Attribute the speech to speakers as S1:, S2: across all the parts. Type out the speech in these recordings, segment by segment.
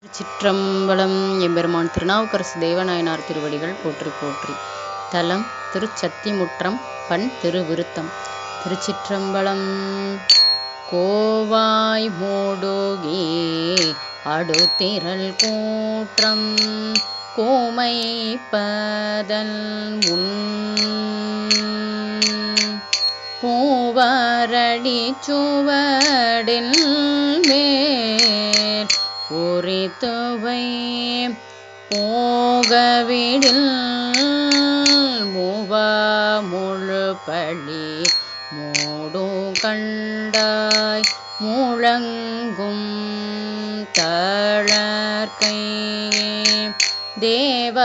S1: திருச்சிற்றம்பலம். எம்பெருமான் திருநாவுக்கரசு தேவநாயனார் திருவடிகள் போற்றி போற்றி. தலம் திருச்சத்திமுற்றம். பண் திருவிருத்தம். திருச்சிற்றம்பலம். கோவாய் மூடுகி அடுதிறல் கூற்றம் கோமைப்பதல் முன் பூவரடி சுவடில் மேல் உரித்துவை போகவிடில் மூவா முழுப்பழி மூடு கண்டாய் முழங்கும் தளர்கை தேவ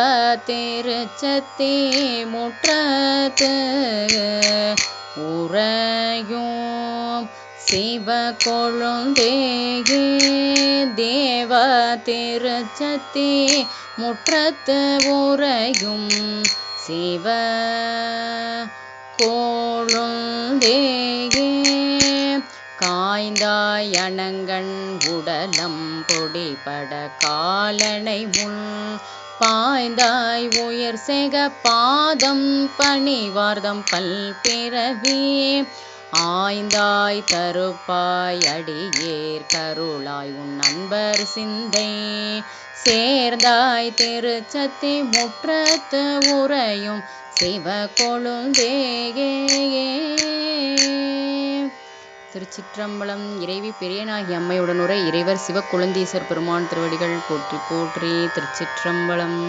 S1: திருச்சத்தி முற்றத்து உறையும் சிவ கொழுந்தேயே தேவ திருச்சத்தி முற்றத்து உறையும் சிவ கொழுந்தேயே காய்ந்தாய் அணங்கண் உடலம் பொடிபட காலனை முன் பாய்ந்தாய் உயர் செக பாதம் பணிவார்தம் பல்பிறவி ஆய்ந்தாய் தருப்பாய் அடியேர் கருளாய் உன் நண்பர் சிந்தை சேர்ந்தாய் திருச்சத்தி முற்றத்து உறையும் சிவ கொழுந்தேயே. திருச்சிற்றம்பலம். இறைவி பெரியனாகி அம்மையுடனுரை இறைவர் சிவ கொழுந்தீசர் பெருமான் திருவடிகள் போற்றி போற்றி. திருச்சிற்றம்பலம்.